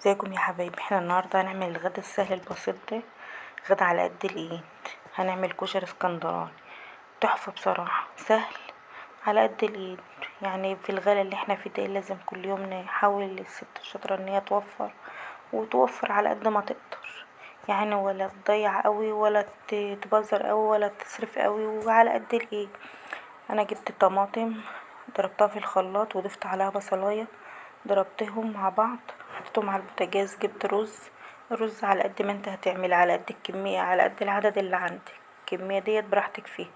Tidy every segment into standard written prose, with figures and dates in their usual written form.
ازيكم يا حبايبي؟ احنا النهارده هنعمل الغدا السهل البسيط ده، غدا على قد الايد. هنعمل كشري اسكندراني تحفه بصراحه، سهل على قد الايد. يعني في الغلا اللي احنا فيه ده لازم كل يوم نحاول الست الشاطره ان هي توفر على قد ما تقدر، يعني ولا تضيع قوي ولا تبذر قوي ولا تصرف قوي، وعلى قد الايد. انا جبت طماطم، ضربتها في الخلاط وضفت عليها بصلايه، ضربتهم مع بعض، حطيتهم على البوتاجاز. جبت رز على قد ما انت هتعمل، على قد الكمية، على قد العدد اللي عندك، الكمية ديت براحتك فيه.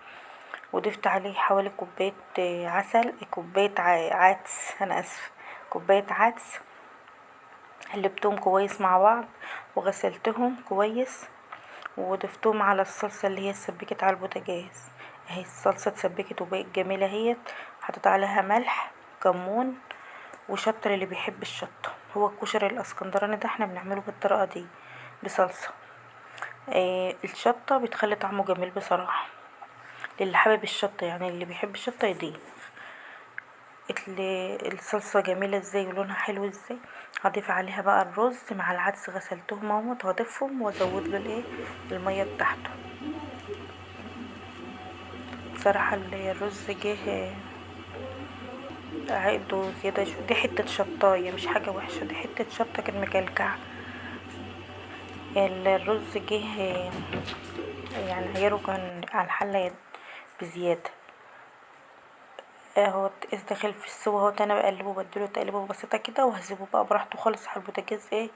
وضفت عليه حوالي كوباية عسل، كوباية عدس، انا اسفة، كوباية عدس. قلبتهم كويس مع بعض وغسلتهم كويس، وضفتهم على الصلصة اللي هي اتسبكت على البوتاجاز. اهي الصلصة اتسبكت وبقت جميلة اهيت. حطيت عليها ملح، كمون، وشطة اللي بيحب الشطة. هو الكشري الاسكندراني ده احنا بنعمله بالطريقة دي بصلصة. الشطة بتخلي طعمه جميل بصراحة، للي حابب الشطة، يعني اللي بيحب الشطة يضيف. الصلصة جميلة ازاي ولونها حلو ازاي. هضيف عليها بقى الرز مع العدس، غسلتهم اهوت، وهضيفهم وازود له المية بتاعته. بصراحة الرز جه عقده زيادة دي حتة شطاية مش حاجة وحشة، دي حتة شطة كان مكلكعة. الرز جه يعني عياره كان على الحلة بزيادة اهو. داخل في السوا اهوت. انا بقلبه بديله تقليبه بسيطة كده، وهسيبه بقى براحته خالص على البوتاجاز،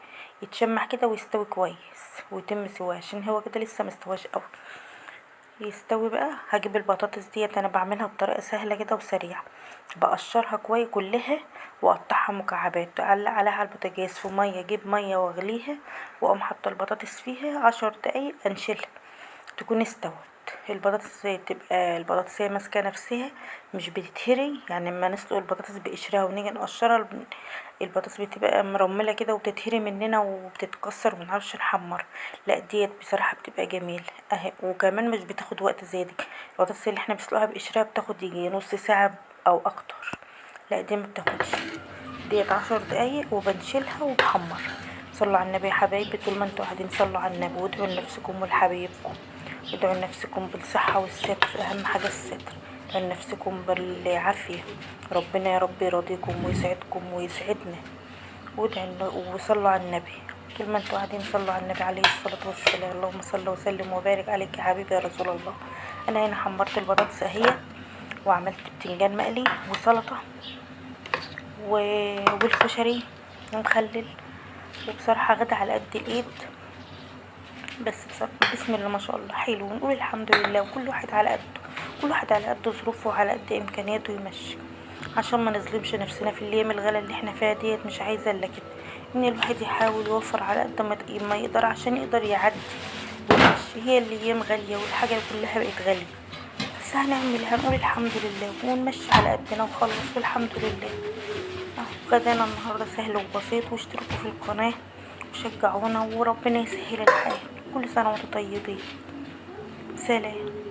يتشمع كده ويستوي كويس ويتم سواه، عشان هو كده لسه مستواش اوي. يستوي بقى هجيب البطاطس ديت، انا بعملها بطريقة سهلة كده وسريعة. بقشرها كويس كلها واقطعها مكعبات، اعلق عليها على البوتاجاز في مية، اجيب مية واغليها، واقوم حاطه البطاطس فيها 10 دقايق، انشلها تكون استوت. البطاطس تبقى البطاطسية ماسكة نفسها، مش بتتهري. يعني اما نسلق البطاطس بقشرها ونيجي نقشرها، البطاطس بتبقى مرملة كده وبتتهري مننا وبتتكسر ومنعرفش نحمر. لا ديت بصراحة بتبقى جميلة اهي، وكمان مش بتاخد وقت زي دي. البطاطس اللي احنا بنسلقها بقشرها بتاخد يجي نص ساعة او اكتر، لا دي مبتاخدش. ديت 10 دقايق وبنشيلها وبحمر. صلوا على النبي يا حبايبي، طول ما انتوا قاعدين صلوا على النبي وادعوا لنفسكم ولحبايبكم. ادعوا لنفسكم بالصحة والستر، اهم حاجة الستر. ادعوا لنفسكم بالعافية، ربنا يا رب يرضيكم ويسعدكم ويسعدنا. وصلوا على النبي. طول ما انتوا قاعدين صلوا على النبي عليه الصلاة والسلام. اللهم صل وسلم وبارك عليك يا حبيبي يا رسول الله. انا هنا حمرت البطاطس اهي، وعملت بتنجان مقلي وسلطة والكشري ومخلل. وبصراحة غدا على قد الايد، بس بصراحة بسم الله ما شاء الله حلو، ونقول الحمد لله. وكل واحد على قده، كل واحد على قد ظروفه وعلى قد امكانياته يمشي، عشان ما نظلمش نفسنا في الايام الغلا اللي احنا فيها ديت. مش عايزه الا كده، ان الواحد يحاول يوفر على قد ما يقدر، عشان يقدر يعدي ويمشي. هي الايام غاليه والحاجه كلها بقت غاليه، بس هنقول الحمد لله ونمشي على قدنا وخلص والحمد لله. غدانا النهارده سهل وبسيط. واشتركوا في القناه وشجعونا، وربنا يسهل الحال. كل سنه وانتم طيبين. سلام.